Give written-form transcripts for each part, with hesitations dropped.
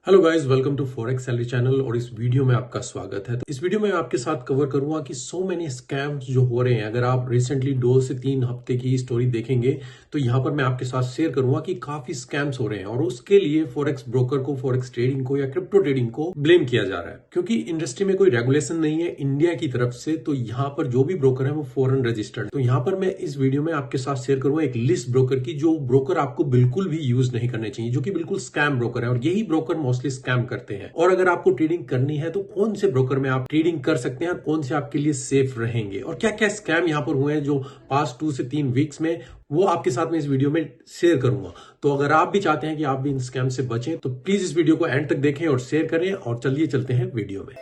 Hello guys, welcome to forex salary channel. और इस video में आपका स्वागत है। तो इस वीडियो में आपके साथ कवर करूंगा कि सो मेनी स्कैम्स जो हो रहे हैं। अगर आप रिसेंटली 2 से 3 हफ्ते की स्टोरी देखेंगे तो यहाँ पर मैं आपके साथ शेयर करूंगा कि काफी स्कैम्स हो रहे हैं और उसके लिए फॉरेक्स ब्रोकर को, फॉरेक्स ट्रेडिंग को या क्रिप्टो ट्रेडिंग को ब्लेम किया जा रहा है, क्योंकि इंडस्ट्री में कोई रेगुलेशन नहीं है इंडिया की तरफ से। तो यहाँ पर जो भी ब्रोकर है वो फॉरेन रजिस्टर्ड। तो यहाँ पर मैं इस वीडियो में आपके साथ शेयर करूंगा एक लिस्ट ब्रोकर की, जो ब्रोकर आपको बिल्कुल भी यूज नहीं करने चाहिए, जो कि बिल्कुल स्कैम ब्रोकर है और यही ब्रोकर मोस्टली स्कैम करते हैं। और अगर आपको ट्रेडिंग करनी है तो कौन से ब्रोकर में आप ट्रेडिंग कर सकते हैं और कौन से आपके लिए सेफ रहेंगे, और क्या क्या स्कैम यहाँ पर हुए हैं जो पास्ट 2 से 3 वीक्स में, वो आपके साथ में इस वीडियो में शेयर करूंगा। तो अगर आप भी चाहते हैं कि आप भी इन स्कैम से बचें तो प्लीज इस वीडियो को एंड तक देखें और शेयर करें। और चलिए चलते हैं वीडियो में।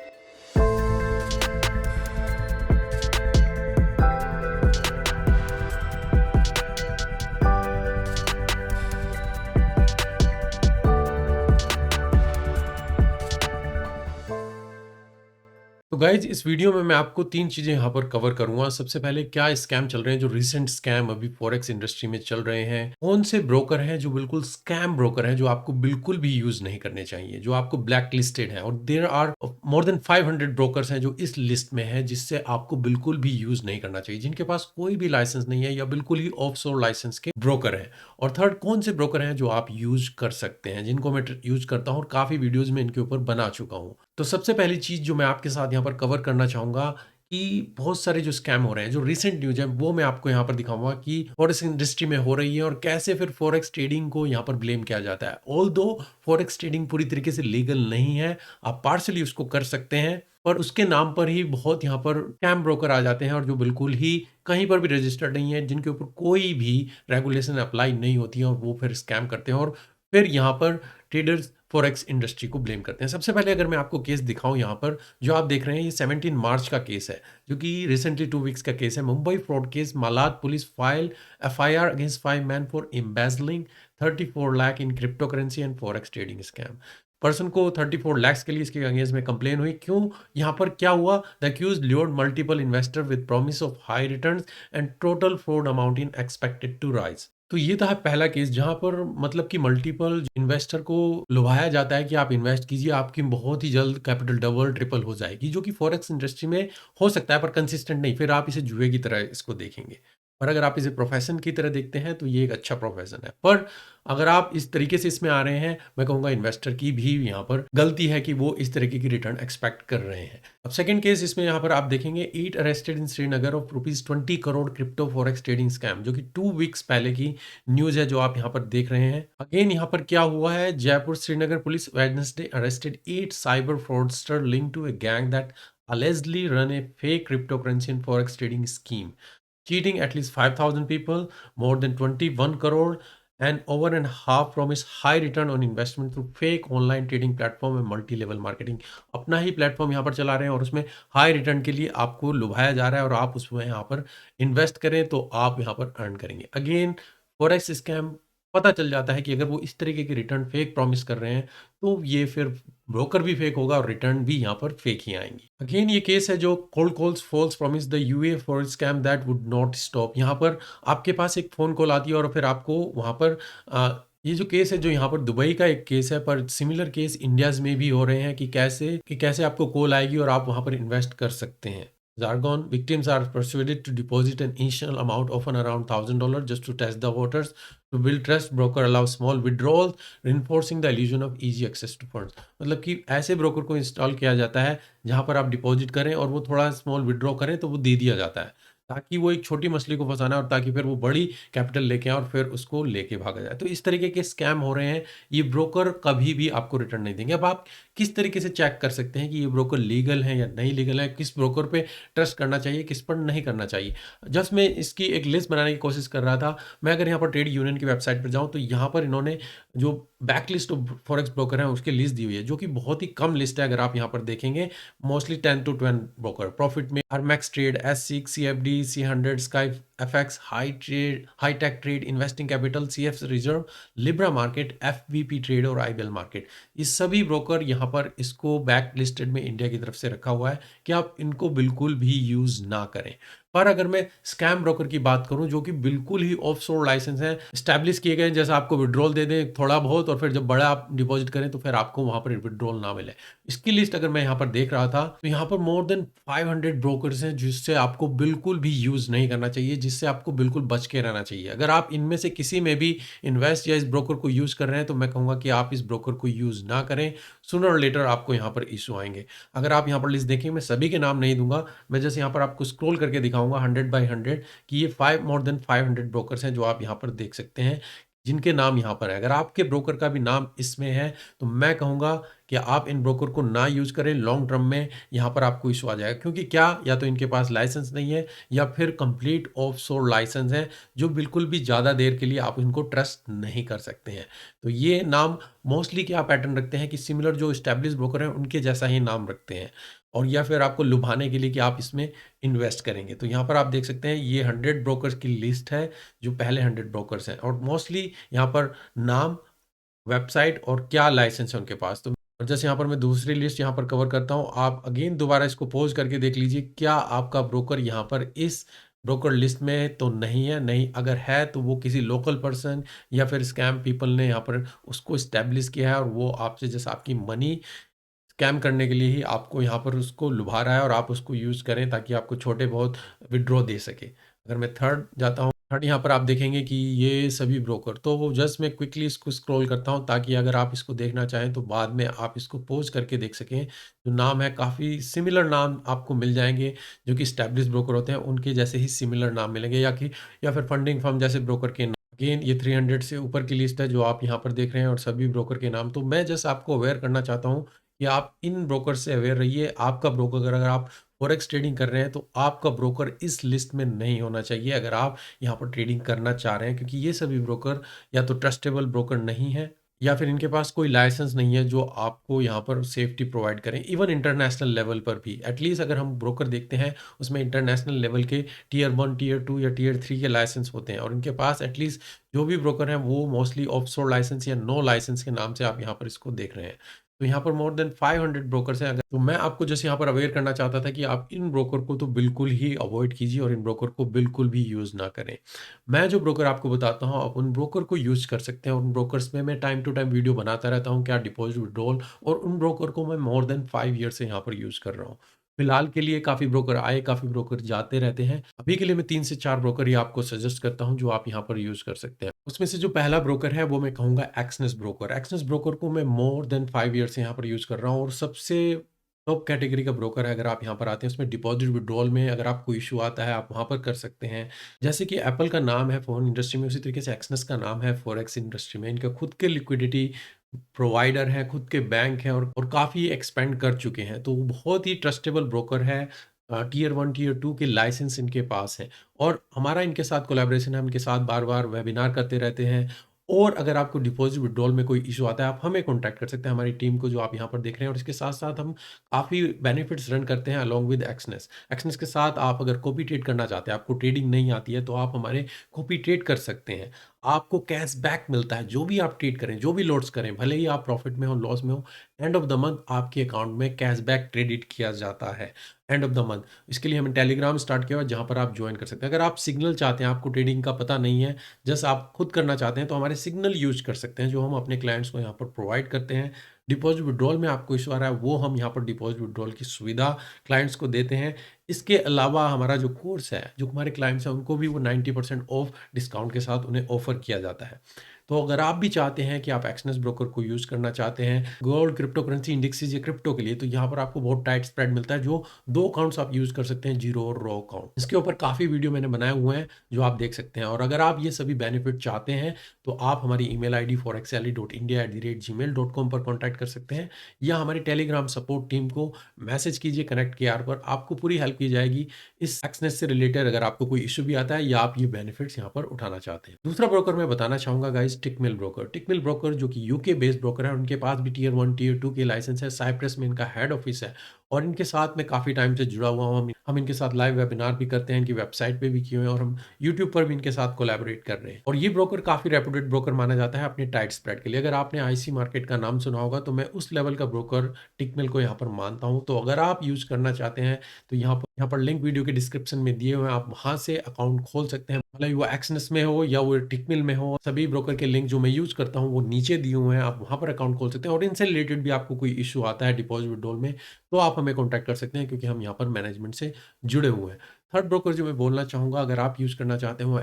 तो गाइज, इस वीडियो में मैं आपको 3 चीजें यहाँ पर कवर करूंगा। सबसे पहले क्या स्कैम चल रहे हैं, जो रिसेंट स्कैम अभी फॉरेक्स इंडस्ट्री में चल रहे हैं। कौन से ब्रोकर हैं जो बिल्कुल स्कैम ब्रोकर हैं, जो आपको बिल्कुल भी यूज नहीं करने चाहिए, जो आपको ब्लैक लिस्टेड है। और there are more than 500 brokers हैं जो इस लिस्ट में है, जिससे आपको बिल्कुल भी यूज नहीं करना चाहिए, जिनके पास कोई भी लाइसेंस नहीं है या बिल्कुल ही ऑफशोर लाइसेंस के ब्रोकर हैं। और थर्ड, कौन से ब्रोकर हैं जो आप यूज कर सकते हैं, जिनको मैं यूज करता हूँ और काफी वीडियोज में इनके ऊपर बना चुका हूँ। तो सबसे पहली चीज जो मैं आपके साथ यहाँ पर कवर करना चाहूंगा कि बहुत सारे जो स्कैम हो रहे हैं, जो रिसेंट न्यूज है, वो मैं आपको यहाँ पर दिखाऊंगा कि फॉरेक्स इंडस्ट्री में हो रही है और कैसे फिर फॉरेक्स ट्रेडिंग को यहाँ पर ब्लेम किया जाता है। ऑल दो फॉरेक्स ट्रेडिंग पूरी तरीके से लीगल नहीं है, आप पार्शली उसको कर सकते हैं, पर उसके नाम पर ही बहुत यहाँ पर स्कैम ब्रोकर आ जाते हैं और जो बिल्कुल ही कहीं पर भी रजिस्टर्ड नहीं है, जिनके ऊपर कोई भी रेगुलेशन अप्लाई नहीं होती है, और वो फिर स्कैम करते हैं और फिर यहाँ पर ट्रेडर्स फॉरेक्स इंडस्ट्री को ब्लेम करते हैं। सबसे पहले अगर मैं आपको केस दिखाऊं, यहाँ पर जो आप देख रहे हैं, ये 17 मार्च का केस है, जो कि रिसेंटली 2 वीक्स का केस है। Mumbai fraud case, Malad police file FIR against 5 men for embezzling 34 lakh in crypto currency and forex trading scam. Person को 34 लाख के लिए इसके अगेंस्ट में कंप्लेन हुई। क्यों? यहाँ पर क्या हुआ? The accused lured multiple investor with promise of high returns and total fraud amount in expected to rise. तो ये था पहला केस, जहां पर मतलब कि मल्टीपल इन्वेस्टर को लुभाया जाता है कि आप इन्वेस्ट कीजिए, आपकी बहुत ही जल्द कैपिटल डबल ट्रिपल हो जाएगी, जो कि फॉरेक्स इंडस्ट्री में हो सकता है पर कंसिस्टेंट नहीं। फिर आप इसे जुए की तरह इसको देखेंगे। और अगर आप इसे प्रोफेशन की तरह देखते हैं तो ये एक अच्छा प्रोफेशन है। पर अगर आप इस तरीके से इसमें आ रहे हैं, मैं कहूँगा इन्वेस्टर की भी यहाँ पर गलती है कि वो इस तरीके की रिटर्न एक्सपेक्ट कर रहे हैं। अब सेकंड केस इसमें यहाँ पर आप देखेंगे, 8 arrested in Srinagar of ₹20 crore crypto forex trading scam, जो कि 2 वीक्स पहले की न्यूज है जो आप यहाँ पर देख रहे हैं। अगेन यहाँ पर क्या हुआ है, Jaipur Srinagar police Wednesday arrested 8 cyber fraudster linked to a gang that allegedly run a fake cryptocurrency and forex trading scheme, cheating at least 5,000 people, more than 21 crore, and over and half promise high return on investment through fake online trading platform and multi-level marketing। अपना ही platform यहाँ पर चला रहे हैं और उसमें high return के लिए आपको लुभाया जा रहा है और आप उसमें यहाँ पर इन्वेस्ट करें तो आप यहाँ पर अर्न करेंगे। अगेन फॉरेक्स स्कैम पता चल जाता है कि अगर वो इस तरीके की रिटर्न फेक प्रॉमिस कर रहे हैं तो ये फिर ब्रोकर भी फेक होगा और रिटर्न भी यहाँ पर फेक ही आएंगी। अगेन ये केस है जो cold calls false promise the UAE for scam that would not stop. यहाँ पर आपके पास एक फोन कॉल आती है और फिर आपको वहाँ पर ये जो केस है, जो यहाँ पर दुबई का एक केस है, पर सिमिलर केस इंडियाज में भी हो रहे हैं कि कैसे आपको कॉल आएगी और आप वहाँ पर इन्वेस्ट कर सकते हैं। Jargon, victims are persuaded to deposit an initial amount, often around $1,000, just to test the waters. To build trust, broker allows small withdrawals, reinforcing the illusion of easy access to funds। मतलब कि ऐसे broker को install किया जाता है जहां पर आप डिपॉजिट करें और वो थोड़ा स्मॉल विड्रॉ करें तो वो दे दिया जाता है, ताकि वो एक छोटी मछली को फंसाना और ताकि फिर वो बड़ी कैपिटल लेके आए और फिर उसको लेके भागा जाए। तो इस तरीके के स्कैम हो रहे हैं। ये ब्रोकर कभी भी आपको रिटर्न नहीं देंगे। अब आप किस तरीके से चेक कर सकते हैं कि ये ब्रोकर लीगल है या नहीं लीगल है, किस ब्रोकर पे ट्रस्ट करना चाहिए, किस पर नहीं करना चाहिए? जस्ट मैं इसकी एक लिस्ट बनाने की कोशिश कर रहा था। मैं अगर यहाँ पर ट्रेड यूनियन की वेबसाइट पर जाऊँ तो यहाँ पर इन्होंने जो back list of forex broker हैं उसकी लिस्ट दी हुई है, जो कि बहुत ही कम लिस्ट है। अगर आप यहाँ पर देखेंगे, मोस्टली 10 to 12 ब्रोकर। प्रॉफिट में Armax trade, S6, CFD, C100, sky FX, high tech trade, investing capital, CF reserve, Libra market, FVP trade और आईबीएल मार्केट। ये सभी ब्रोकर यहाँ पर इसको बैक लिस्टेड में इंडिया की तरफ से रखा हुआ है कि आप इनको बिल्कुल भी यूज ना करें। पर अगर मैं स्कैम ब्रोकर की बात करूं जो कि बिल्कुल ही ऑफशोर लाइसेंस है, स्टैब्लिश किए गए हैं, जैसे आपको विड्रॉल दे दें थोड़ा बहुत और फिर जब बड़ा आप डिपॉजिट करें तो फिर आपको वहां पर विड्रॉल ना मिले। इसकी लिस्ट अगर मैं यहाँ पर देख रहा था तो यहाँ पर मोर देन 500 ब्रोकर्स हैं जिससे आपको बिल्कुल भी यूज नहीं करना चाहिए, जिससे आपको बिल्कुल बच के रहना चाहिए। अगर आप इनमें से किसी में भी इन्वेस्ट या इस ब्रोकर को यूज कर रहे हैं तो मैं कहूंगा कि आप इस ब्रोकर को यूज ना करें। सुनर और लेटर आपको यहाँ पर इशू आएंगे। अगर आप यहाँ पर लिस्ट देखें, मैं सभी के नाम नहीं दूंगा, मैं जैसे यहाँ पर आपको स्क्रॉल करके दिखाऊंगा 100 बाय 100 कि ये मोर देन 500 ब्रोकर्स हैं जो आप यहाँ पर देख सकते हैं जिनके नाम यहाँ पर है। अगर आपके ब्रोकर का भी नाम इसमें है तो मैं कहूँगा कि आप इन ब्रोकर को ना यूज करें। लॉन्ग टर्म में यहाँ पर आपको इशू आ जाएगा, क्योंकि क्या या तो इनके पास लाइसेंस नहीं है या फिर कंप्लीट ऑफशोर लाइसेंस है जो बिल्कुल भी ज़्यादा देर के लिए आप इनको ट्रस्ट नहीं कर सकते हैं। तो ये नाम मोस्टली क्या पैटर्न रखते हैं कि सिमिलर जो स्टैब्लिश ब्रोकर हैं उनके जैसा ही नाम रखते हैं, और या फिर आपको लुभाने के लिए कि आप इसमें इन्वेस्ट करेंगे। तो यहाँ पर आप देख सकते हैं ये 100 ब्रोकर्स की लिस्ट है जो पहले 100 ब्रोकर्स हैं, और मोस्टली यहाँ पर नाम, वेबसाइट और क्या लाइसेंस है उनके पास। तो और जैसे यहाँ पर मैं दूसरी लिस्ट यहाँ पर कवर करता हूँ, आप अगेन दोबारा इसको पॉज करके देख लीजिए क्या आपका ब्रोकर यहाँ पर इस ब्रोकर लिस्ट में तो नहीं है। नहीं, अगर है तो वो किसी लोकल पर्सन या फिर स्कैम पीपल ने यहाँ पर उसको इस्टेब्लिश किया है, और वो आपसे जैसे आपकी मनी स्कैम करने के लिए ही आपको यहाँ पर उसको लुभा रहा है, और आप उसको यूज़ करें ताकि आपको छोटे बहुत विड्रॉ दे सके। अगर मैं थर्ड जाता हूँ, थर्ड यहाँ पर आप देखेंगे कि ये सभी ब्रोकर, तो वो जस्ट मैं क्विकली इसको स्क्रॉल करता हूँ ताकि अगर आप इसको देखना चाहें तो बाद में आप इसको पोज करके देख सकें। जो नाम है काफ़ी सिमिलर नाम आपको मिल जाएंगे जो कि स्टैब्लिश ब्रोकर होते हैं उनके जैसे ही सिमिलर नाम मिलेंगे, या फिर फंडिंग फर्म जैसे ब्रोकर के नाम। अगेन ये 300 से ऊपर की लिस्ट है जो आप यहाँ पर देख रहे हैं, और सभी ब्रोकर के नाम। तो मैं जस्ट आपको अवेयर करना चाहता हूँ कि आप इन ब्रोकर से अवेयर रहिए। आपका ब्रोकर, अगर आप फॉरेक्स ट्रेडिंग कर रहे हैं तो आपका ब्रोकर इस लिस्ट में नहीं होना चाहिए अगर आप यहाँ पर ट्रेडिंग करना चाह रहे हैं, क्योंकि ये सभी ब्रोकर या तो ट्रस्टेबल ब्रोकर नहीं है या फिर इनके पास कोई लाइसेंस नहीं है जो आपको यहाँ पर सेफ्टी प्रोवाइड करें। इवन इंटरनेशनल लेवल पर भी एटलीस्ट अगर हम ब्रोकर देखते हैं उसमें इंटरनेशनल लेवल के टियर 1, टियर 2 या टियर 3 के लाइसेंस होते हैं, और इनके पास एटलीस्ट जो भी ब्रोकर हैं वो मोस्टली ऑफशोर लाइसेंस या नो लाइसेंस के नाम से आप यहाँ पर इसको देख रहे हैं। तो यहाँ पर मोर देन 500 ब्रोकर्स हैं। अगर तो मैं आपको जैसे यहाँ पर अवेयर करना चाहता था कि आप इन ब्रोकर को तो बिल्कुल ही अवॉइड कीजिए और इन ब्रोकर को बिल्कुल भी यूज़ ना करें। मैं जो ब्रोकर आपको बताता हूँ आप उन ब्रोकर को यूज़ कर सकते हैं, और उन ब्रोकर्स में मैं टाइम टू टाइम वीडियो बनाता रहता हूँ क्या डिपॉजिट विड्रॉल, और उन ब्रोकर को मैं मोर देन 5 ईयर से यहाँ पर यूज़ कर रहा हूँ। फिलहाल के लिए काफ़ी ब्रोकर आए, काफ़ी ब्रोकर जाते रहते हैं। अभी के लिए मैं 3 से 4 ब्रोकर ही आपको सजेस्ट करता हूँ जो आप यहाँ पर यूज़ कर सकते हैं। उसमें से जो पहला ब्रोकर है वो मैं कहूँगा एक्सनेस ब्रोकर। एक्सनेस ब्रोकर को मैं मोर देन 5 ईयर से यहाँ पर यूज़ कर रहा हूँ, और सबसे टॉप कैटेगरी का ब्रोकर है। अगर आप यहाँ पर आते हैं उसमें डिपॉजिट विड्रॉल में अगर आपको इश्यू आता है आप वहाँ पर कर सकते हैं। जैसे कि एप्पल का नाम है फ़ोन इंडस्ट्री में, उसी तरीके से एक्सनेस का नाम है फॉरेक्स इंडस्ट्री में। इनका खुद के लिक्विडिटी प्रोवाइडर है, खुद के बैंक हैं, और काफ़ी एक्सपेंड कर चुके हैं, तो बहुत ही ट्रस्टेबल ब्रोकर है। टियर 1 टियर 2 के लाइसेंस इनके पास हैं, और हमारा इनके साथ कोलैबोरेशन है। हम इनके साथ बार बार वेबिनार करते रहते हैं, और अगर आपको डिपॉजिट विड्रॉल में कोई इशू आता है आप हमें कॉन्टैक्ट कर सकते हैं, हमारी टीम को जो आप यहाँ पर देख रहे हैं। और इसके साथ साथ हम काफ़ी बेनिफिट्स रन करते हैं अलॉन्ग विद एक्सनेस। एक्सनेस के साथ आप अगर कॉपी ट्रेड करना चाहते हैं, आपको ट्रेडिंग नहीं आती है, तो आप हमारे कॉपी ट्रेड कर सकते हैं। आपको कैशबैक मिलता है जो भी आप ट्रेड करें, जो भी लॉट्स करें, भले ही आप प्रॉफिट में हो लॉस में हो, एंड ऑफ द मंथ आपके अकाउंट में कैशबैक क्रेडिट किया जाता है एंड ऑफ द मंथ। इसके लिए हमने टेलीग्राम स्टार्ट किया हुआ है जहाँ पर आप ज्वाइन कर सकते हैं। अगर आप सिग्नल चाहते हैं, आपको ट्रेडिंग का पता नहीं है, जस्ट आप खुद करना चाहते हैं, तो हमारे सिग्नल यूज कर सकते हैं जो हम अपने क्लाइंट्स को यहाँ पर प्रोवाइड करते हैं। डिपॉजिट विड्रॉल में आपको इशू आ रहा है वो हम यहाँ पर डिपॉजिट विड्रॉल की सुविधा क्लाइंट्स को देते हैं। इसके अलावा हमारा जो कोर्स है, जो हमारे क्लाइंट्स हैं उनको भी वो 90% ऑफ डिस्काउंट के साथ उन्हें ऑफर किया जाता है। तो अगर आप भी चाहते हैं कि आप एक्सनेस ब्रोकर को यूज़ करना चाहते हैं गोल्ड, क्रिप्टो करेंसी, इंडेक्सेस या क्रिप्टो के लिए, तो यहाँ पर आपको बहुत टाइट स्प्रेड मिलता है जो 2 अकाउंट्स आप यूज़ कर सकते हैं, जीरो और रॉ अकाउंट। इसके ऊपर काफ़ी वीडियो मैंने बनाए हुए हैं जो आप देख सकते हैं। और अगर आप ये सभी बेनिफिट चाहते हैं तो आप हमारी ईमेल आईडी forexally.india@gmail.com पर कॉन्टैक्ट कर सकते हैं, या हमारी टेलीग्राम सपोर्ट टीम को मैसेज कीजिए कनेक्ट के आर पर, आपको पूरी हेल्प की जाएगी इस एक्सनेस से रिलेटेड अगर आपको कोई इशू भी आता है या आप ये बेनिफिट्स यहाँ पर उठाना चाहते हैं। दूसरा ब्रोकर मैं बताना चाहूंगा गाइस, टिकमिल ब्रोकर। टिकमिल ब्रोकर जो कि यूके बेस्ड ब्रोकर है, उनके पास भी टियर 1 टियर 2 के लाइसेंस है। साइप्रस में इनका हेड ऑफिस है, और इनके साथ मैं काफ़ी टाइम से जुड़ा हुआ हूँ। हम इनके साथ लाइव वेबिनार भी करते हैं, इनकी वेबसाइट पे भी किए हुए हैं और हम यूट्यूब पर भी इनके साथ कोलैबोरेट कर रहे हैं। और ये ब्रोकर काफ़ी रेप्यूटेड ब्रोकर माना जाता है अपने टाइट स्प्रेड के लिए। अगर आपने आईसी मार्केट का नाम सुना होगा तो मैं उस लेवल का ब्रोकर टिकमिल को यहाँ पर मानता हूँ। तो अगर आप यूज़ करना चाहते हैं तो यहाँ पर लिंक वीडियो के डिस्क्रिप्शन में दिए हुए हैं, आप वहाँ से अकाउंट खोल सकते हैं। भले वो एक्सनेस में हो या वो टिकमिल में हो, सभी ब्रोकर के लिंक जो मैं यूज़ करता हूँ वो नीचे दिए हुए हैं, आप वहाँ पर अकाउंट खोल सकते हैं। और इनसे रिलेटेड भी आपको कोई इश्यू आता है डिपॉजिट विड्रॉल में, तो आप हमें कॉन्टैक्ट कर सकते हैं क्योंकि हम यहाँ पर मैनेजमेंट से जुड़े हुए हैं। थर्ड ब्रोकर जो मैं बोलना चाहूँगा, अगर आप यूज़ करना चाहते हैं, वो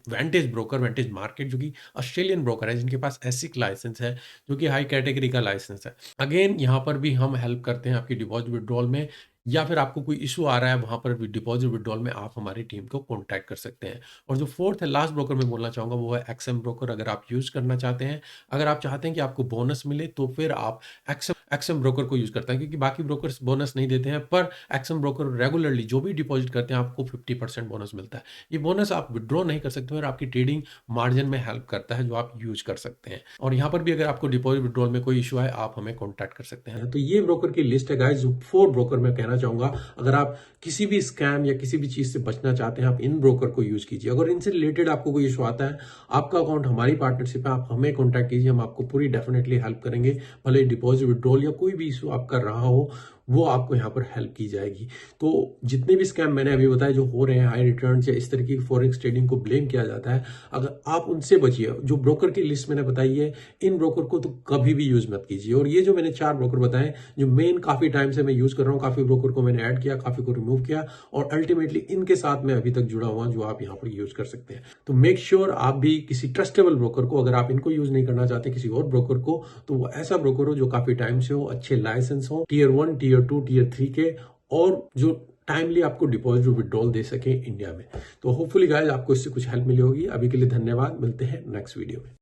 वेंटेज ब्रोकर, वेंटेज मार्केट, जो कि ऑस्ट्रेलियन ब्रोकर है जिनके पास एसिक लाइसेंस है, जो कि हाई कैटेगरी का लाइसेंस है। अगेन यहाँ पर भी हम हेल्प करते हैं आपकी डिपॉजिट विड्रॉल में, या फिर आपको कोई इश्यू आ रहा है वहाँ पर भी डिपॉजिट विड्रॉल में आप हमारी टीम को कॉन्टैक्ट कर सकते हैं। और जो फोर्थ है, लास्ट ब्रोकर मैं बोलना चाहूँगा, वो है एक्सएम ब्रोकर। अगर आप यूज़ करना चाहते हैं, अगर आप चाहते हैं कि आपको बोनस मिले, तो फिर आप एक्सएम ब्रोकर को यूज़ करते हैं, क्योंकि बाकी ब्रोकर्स बोनस नहीं देते हैं, पर एक्सएम ब्रोकर रेगुलरली जो भी डिपॉजिट करते हैं आपको 50% बोनस मिलता है। ये बोनस आप विड्रॉ नहीं कर सकते और आपकी ट्रेडिंग मार्जिन में हेल्प करता है, जो आप यूज़ कर सकते हैं। और यहाँ पर भी अगर आपको डिपॉजिट विड्रॉल में कोई इश्यू है, आप हमें कॉन्टैक्ट कर सकते हैं। तो ये ब्रोकर की लिस्ट है गाइस, जो 4 ब्रोकर मैं कहना चाहूँगा। अगर आप किसी भी स्कैम या किसी भी चीज़ से बचना चाहते हैं, आप इन ब्रोकर को यूज़ कीजिए। अगर इनसे रिलेटेड आपको कोई इश्यू आता है, आपका अकाउंट हमारी पार्टनरशिप है, आप हमें कॉन्टैक्ट कीजिए, हम आपको पूरी डेफिनेटली हेल्प करेंगे। भले डिपॉजिट विड्रॉल या कोई भी इशू आप कर रहा हो, वो आपको यहाँ पर हेल्प की जाएगी। तो जितने भी स्कैम मैंने अभी बताए जो हो रहे हैं, हाई रिटर्न या इस तरह की फॉरेक्स ट्रेडिंग को ब्लेम किया जाता है, अगर आप उनसे बचिए। जो ब्रोकर की लिस्ट मैंने बताई है, इन ब्रोकर को तो कभी भी यूज मत कीजिए। और ये जो मैंने 4 ब्रोकर बताए, जो मेन काफी टाइम से मैं यूज कर रहा हूँ, काफी ब्रोकर को मैंने ऐड किया, काफी को रिमूव किया, और अल्टीमेटली इनके साथ मैं अभी तक जुड़ा हुआ, जो आप यहाँ पर यूज कर सकते हैं। तो मेक श्योर आप भी किसी ट्रस्टेबल ब्रोकर को, अगर आप इनको यूज नहीं करना चाहते किसी और ब्रोकर को, तो वो ऐसा ब्रोकर हो जो काफी टाइम से हो, अच्छे लाइसेंस हो, टियर 1, टियर 2, टियर 3 के, और जो टाइमली आपको डिपॉजिट विड्रॉल दे सके इंडिया में। तो होपफुली गाइस आपको इससे कुछ हेल्प मिली होगी। अभी के लिए धन्यवाद, मिलते हैं नेक्स्ट वीडियो में।